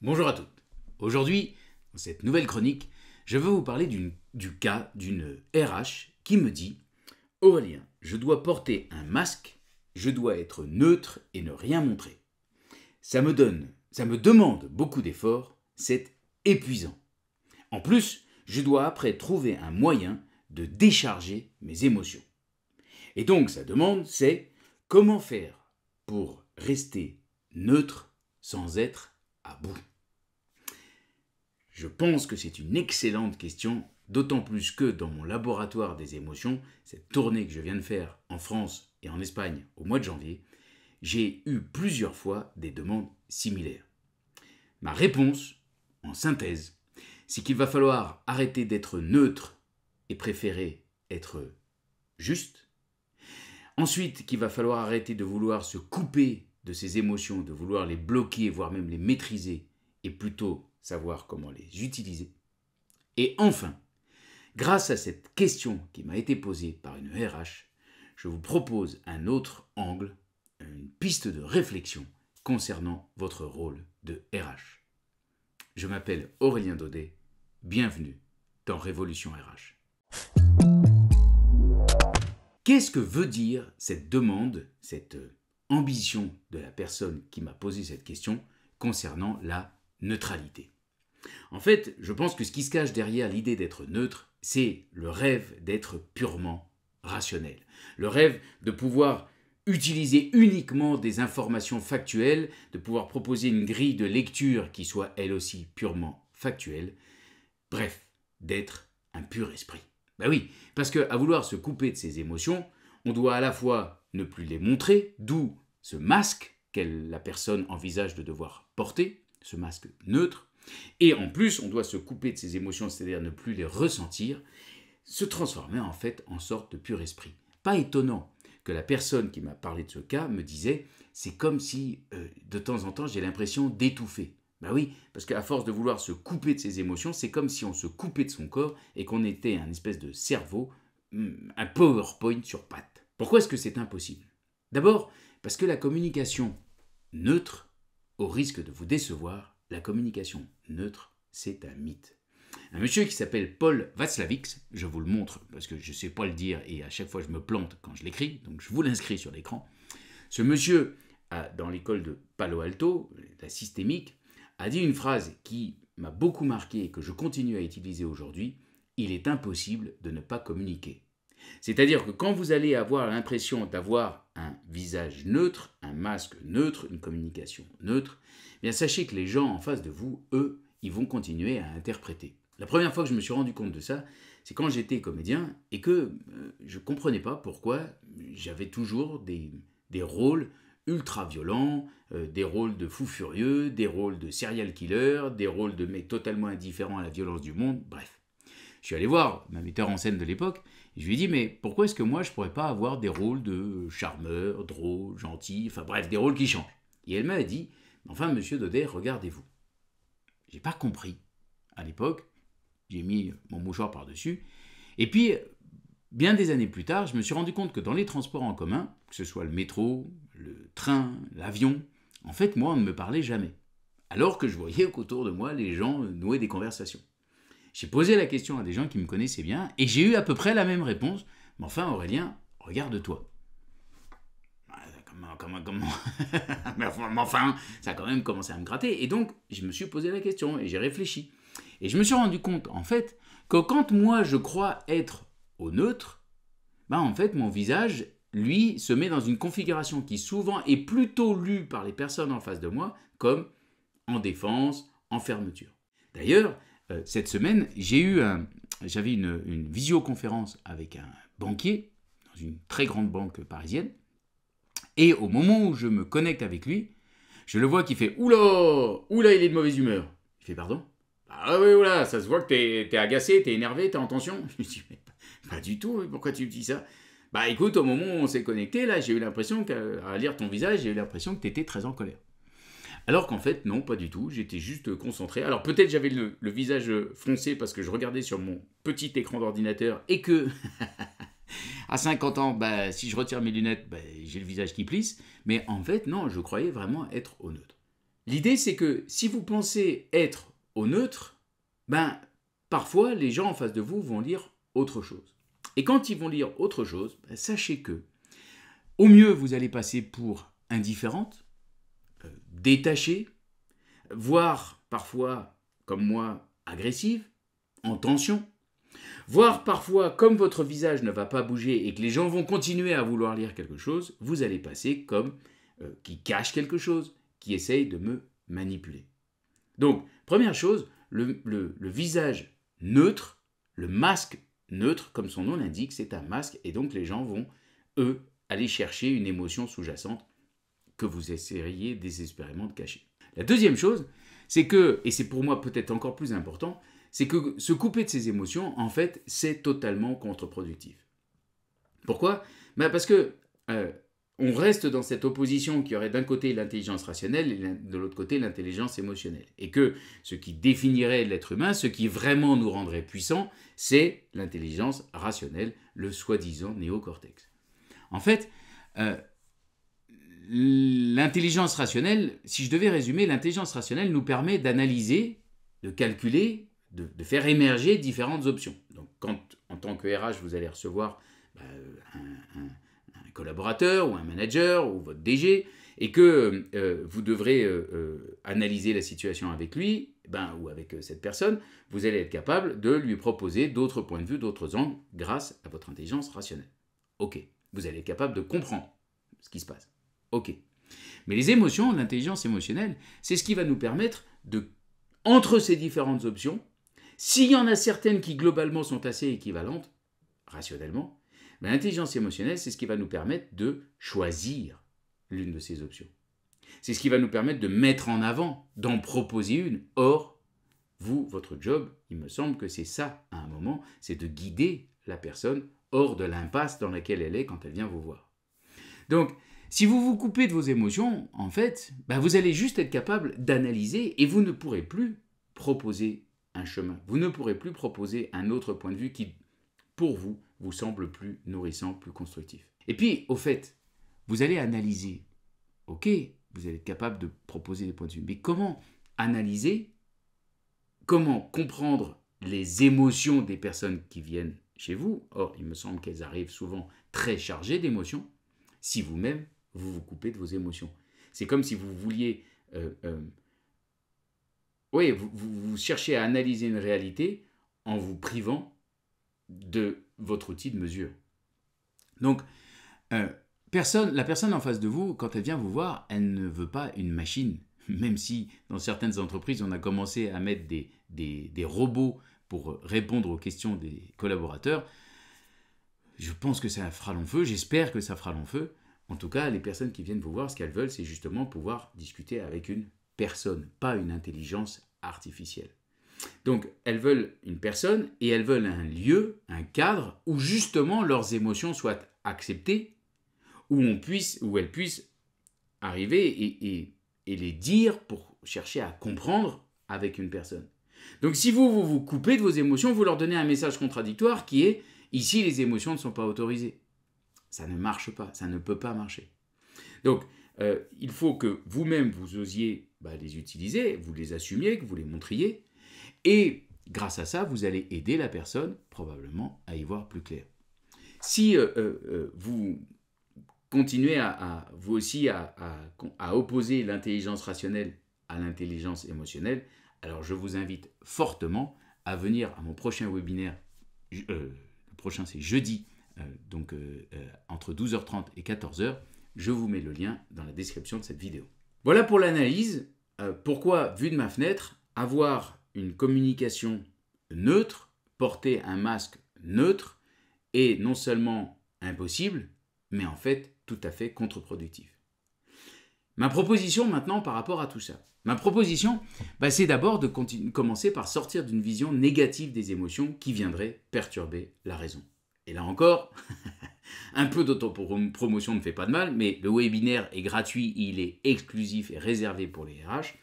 Bonjour à toutes. Aujourd'hui, dans cette nouvelle chronique, je veux vous parler du cas d'une RH qui me dit « Aurélien, je dois porter un masque, je dois être neutre et ne rien montrer. Ça me demande beaucoup d'efforts, c'est épuisant. En plus, je dois après trouver un moyen de décharger mes émotions. Et donc sa demande, c'est comment faire pour rester neutre sans être à bout. Je pense que c'est une excellente question, d'autant plus que dans mon laboratoire des émotions, cette tournée que je viens de faire en France et en Espagne au mois de janvier, j'ai eu plusieurs fois des demandes similaires. Ma réponse, en synthèse, c'est qu'il va falloir arrêter d'être neutre et préférer être juste. Ensuite, qu'il va falloir arrêter de vouloir se couper de ses émotions, de vouloir les bloquer, voire même les maîtriser, et plutôt savoir comment les utiliser. Et enfin, grâce à cette question qui m'a été posée par une RH, je vous propose un autre angle, une piste de réflexion concernant votre rôle de RH. Je m'appelle Aurélien Daudet, bienvenue dans Révolution RH. Qu'est-ce que veut dire cette demande, cette ambition de la personne qui m'a posé cette question concernant la neutralité? En fait, je pense que ce qui se cache derrière l'idée d'être neutre, c'est le rêve d'être purement rationnel. Le rêve de pouvoir utiliser uniquement des informations factuelles, de pouvoir proposer une grille de lecture qui soit elle aussi purement factuelle. Bref, d'être un pur esprit. Ben oui, parce qu'à vouloir se couper de ses émotions, on doit à la fois ne plus les montrer, d'où ce masque que la personne envisage de devoir porter, ce masque neutre, et en plus on doit se couper de ses émotions, c'est-à-dire ne plus les ressentir, se transformer en fait en sorte de pur esprit. Pas étonnant que la personne qui m'a parlé de ce cas me disait « c'est comme si de temps en temps j'ai l'impression d'étouffer ». Ben oui, parce qu'à force de vouloir se couper de ses émotions, c'est comme si on se coupait de son corps et qu'on était un espèce de cerveau, un PowerPoint sur pattes. Pourquoi est-ce que c'est impossible? D'abord, parce que la communication neutre, au risque de vous décevoir, la communication neutre, c'est un mythe. Un monsieur qui s'appelle Paul Václavics, je vous le montre parce que je ne sais pas le dire et à chaque fois je me plante quand je l'écris, donc je vous l'inscris sur l'écran. Ce monsieur, dans l'école de Palo Alto, la systémique, a dit une phrase qui m'a beaucoup marqué et que je continue à utiliser aujourd'hui, il est impossible de ne pas communiquer. C'est-à-dire que quand vous allez avoir l'impression d'avoir un visage neutre, un masque neutre, une communication neutre, bien sachez que les gens en face de vous, eux, ils vont continuer à interpréter. La première fois que je me suis rendu compte de ça, c'est quand j'étais comédien et que je ne comprenais pas pourquoi j'avais toujours des rôles ultra violents, des rôles de fous furieux, des rôles de serial killer, des rôles de mecs totalement indifférents à la violence du monde, bref. Je suis allé voir ma metteur en scène de l'époque, et je lui ai dit, mais pourquoi est-ce que moi je ne pourrais pas avoir des rôles de charmeur, drôle, gentil, enfin bref, des rôles qui changent? Et elle m'a dit, enfin monsieur Daudet, regardez-vous. J'ai pas compris. À l'époque, j'ai mis mon mouchoir par-dessus, et puis, bien des années plus tard, je me suis rendu compte que dans les transports en commun, que ce soit le métro, le train, l'avion, en fait, moi, on ne me parlait jamais. Alors que je voyais qu'autour de moi, les gens nouaient des conversations. J'ai posé la question à des gens qui me connaissaient bien, et j'ai eu à peu près la même réponse. Mais enfin, Aurélien, regarde-toi. Comment mais enfin, ça a quand même commencé à me gratter. Et donc, je me suis posé la question, et j'ai réfléchi. Et je me suis rendu compte, en fait, que quand moi, je crois être au neutre, ben en fait, mon visage, lui, se met dans une configuration qui souvent est plutôt lue par les personnes en face de moi comme en défense, en fermeture. D'ailleurs, cette semaine, j'avais une visioconférence avec un banquier dans une très grande banque parisienne. Et au moment où je me connecte avec lui, je le vois qui fait « Oula, oula, il est de mauvaise humeur ». Il fait « Pardon ?» Ah oui, oula, ça se voit que t'es agacé, t'es énervé, t'es en tension. Je lui dis « Mais pas du tout, pourquoi tu me dis ça ?» Bah écoute, au moment où on s'est connecté, là, j'ai eu l'impression qu'à lire ton visage, j'ai eu l'impression que t'étais très en colère. Alors qu'en fait, non, pas du tout, j'étais juste concentré. Alors peut-être j'avais le visage foncé parce que je regardais sur mon petit écran d'ordinateur et que à 50 ans, bah, si je retire mes lunettes, bah, j'ai le visage qui plisse. Mais en fait, non, je croyais vraiment être au neutre. L'idée, c'est que si vous pensez être au neutre, ben, parfois, les gens en face de vous vont lire autre chose. Et quand ils vont lire autre chose, ben, sachez que, au mieux, vous allez passer pour indifférente, détachée, voire parfois, comme moi, agressive, en tension, voire parfois, comme votre visage ne va pas bouger et que les gens vont continuer à vouloir lire quelque chose, vous allez passer comme qui cache quelque chose, qui essaye de me manipuler. Donc, première chose, le visage neutre, le masque neutre, comme son nom l'indique, c'est un masque, et donc les gens vont, eux, aller chercher une émotion sous-jacente que vous essayeriez désespérément de cacher. La deuxième chose, c'est que, et c'est pour moi peut-être encore plus important, c'est que se couper de ses émotions, en fait, c'est totalement contre-productif. Pourquoi ? Parce que on reste dans cette opposition qui aurait d'un côté l'intelligence rationnelle et de l'autre côté l'intelligence émotionnelle. Et que ce qui définirait l'être humain, ce qui vraiment nous rendrait puissants, c'est l'intelligence rationnelle, le soi-disant néocortex. En fait, l'intelligence rationnelle, si je devais résumer, l'intelligence rationnelle nous permet d'analyser, de calculer, de faire émerger différentes options. Donc quand, en tant que RH, vous allez recevoir un collaborateur ou un manager ou votre DG, et que vous devrez analyser la situation avec lui ou avec cette personne, vous allez être capable de lui proposer d'autres points de vue, d'autres angles, grâce à votre intelligence rationnelle. Ok, vous allez être capable de comprendre ce qui se passe. Ok. Mais les émotions, l'intelligence émotionnelle, c'est ce qui va nous permettre de, entre ces différentes options, s'il y en a certaines qui globalement sont assez équivalentes, rationnellement, l'intelligence émotionnelle, c'est ce qui va nous permettre de choisir l'une de ces options. C'est ce qui va nous permettre de mettre en avant, d'en proposer une. Or, vous, votre job, il me semble que c'est ça, à un moment, c'est de guider la personne hors de l'impasse dans laquelle elle est quand elle vient vous voir. Donc, si vous vous coupez de vos émotions, en fait, vous allez juste être capable d'analyser et vous ne pourrez plus proposer un chemin. Vous ne pourrez plus proposer un autre point de vue qui, pour vous, vous semble plus nourrissant, plus constructif. Et puis, au fait, vous allez analyser. Ok, vous allez être capable de proposer des points de vue. Mais comment analyser ? Comment comprendre les émotions des personnes qui viennent chez vous ? Or, il me semble qu'elles arrivent souvent très chargées d'émotions, si vous-même, vous vous coupez de vos émotions. C'est comme si vous vouliez... vous cherchez à analyser une réalité en vous privant de votre outil de mesure. Donc, la personne en face de vous, quand elle vient vous voir, elle ne veut pas une machine. Même si, dans certaines entreprises, on a commencé à mettre des robots pour répondre aux questions des collaborateurs, je pense que ça fera long feu, j'espère que ça fera long feu. En tout cas, les personnes qui viennent vous voir, ce qu'elles veulent, c'est justement pouvoir discuter avec une personne, pas une intelligence artificielle. Donc, elles veulent une personne et elles veulent un lieu, un cadre où justement leurs émotions soient acceptées, où elles puissent arriver et les dire pour chercher à comprendre avec une personne. Donc, si vous vous coupez de vos émotions, vous leur donnez un message contradictoire qui est « ici, les émotions ne sont pas autorisées ». Ça ne marche pas, ça ne peut pas marcher. Donc, il faut que vous-même, vous osiez les utiliser, vous les assumiez, que vous les montriez, et grâce à ça, vous allez aider la personne probablement à y voir plus clair. Si vous continuez vous aussi à opposer l'intelligence rationnelle à l'intelligence émotionnelle, alors je vous invite fortement à venir à mon prochain webinaire. Le prochain, c'est jeudi, entre 12h30 et 14h. Je vous mets le lien dans la description de cette vidéo. Voilà pour l'analyse. Pourquoi, vu de ma fenêtre, avoir une communication neutre, porter un masque neutre, est non seulement impossible, mais en fait tout à fait contre-productif. Ma proposition maintenant par rapport à tout ça. Ma proposition, c'est d'abord de commencer par sortir d'une vision négative des émotions qui viendrait perturber la raison. Et là encore, un peu d'autopromotion ne fait pas de mal, mais le webinaire est gratuit, il est exclusif et réservé pour les RH.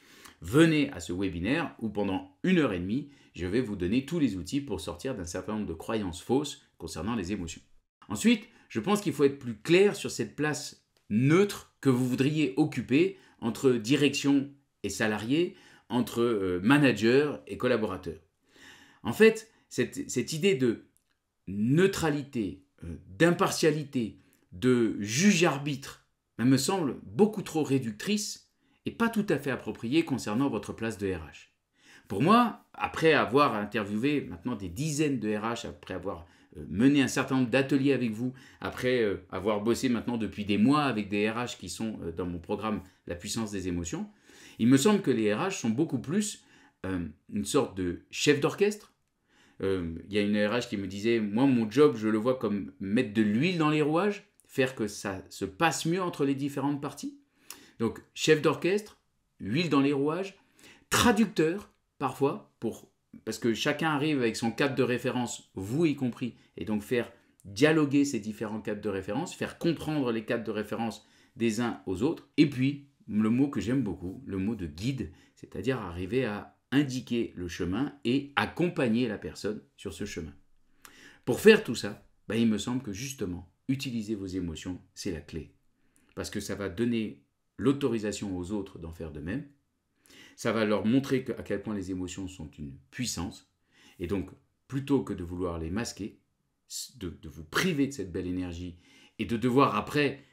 Venez à ce webinaire où pendant 1h30, je vais vous donner tous les outils pour sortir d'un certain nombre de croyances fausses concernant les émotions. Ensuite, je pense qu'il faut être plus clair sur cette place neutre que vous voudriez occuper entre direction et salariés, entre managers et collaborateurs. En fait, cette idée de neutralité, d'impartialité, de juge-arbitre, me semble beaucoup trop réductrice et pas tout à fait appropriée concernant votre place de RH. Pour moi, après avoir interviewé maintenant des dizaines de RH, après avoir mené un certain nombre d'ateliers avec vous, après avoir bossé maintenant depuis des mois avec des RH qui sont dans mon programme La puissance des émotions, il me semble que les RH sont beaucoup plus une sorte de chef d'orchestre. Il y a une RH qui me disait, moi mon job je le vois comme mettre de l'huile dans les rouages, faire que ça se passe mieux entre les différentes parties. Donc chef d'orchestre, huile dans les rouages, traducteur parfois, parce que chacun arrive avec son cadre de référence, vous y compris, et donc faire dialoguer ces différents cadres de référence, faire comprendre les cadres de référence des uns aux autres, et puis le mot que j'aime beaucoup, le mot de guide, c'est-à-dire arriver à indiquer le chemin et accompagner la personne sur ce chemin. Pour faire tout ça, il me semble que justement, utiliser vos émotions, c'est la clé. Parce que ça va donner l'autorisation aux autres d'en faire de même. Ça va leur montrer à quel point les émotions sont une puissance. Et donc, plutôt que de vouloir les masquer, de vous priver de cette belle énergie et de devoir après,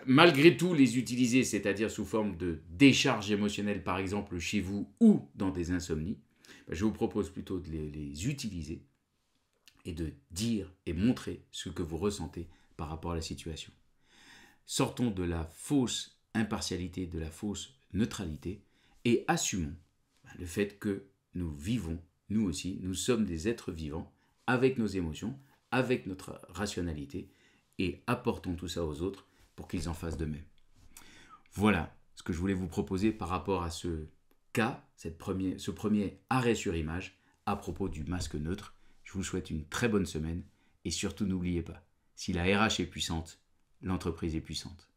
malgré tout, les utiliser, c'est-à-dire sous forme de décharge émotionnelle, par exemple, chez vous ou dans des insomnies, je vous propose plutôt de les utiliser et de dire et montrer ce que vous ressentez par rapport à la situation. Sortons de la fausse impartialité, de la fausse neutralité et assumons le fait que nous vivons, nous aussi, nous sommes des êtres vivants avec nos émotions, avec notre rationalité et apportons tout ça aux autres pour qu'ils en fassent de même. Voilà ce que je voulais vous proposer par rapport à ce cas, ce premier arrêt sur image à propos du masque neutre. Je vous souhaite une très bonne semaine et surtout n'oubliez pas, si la RH est puissante, l'entreprise est puissante.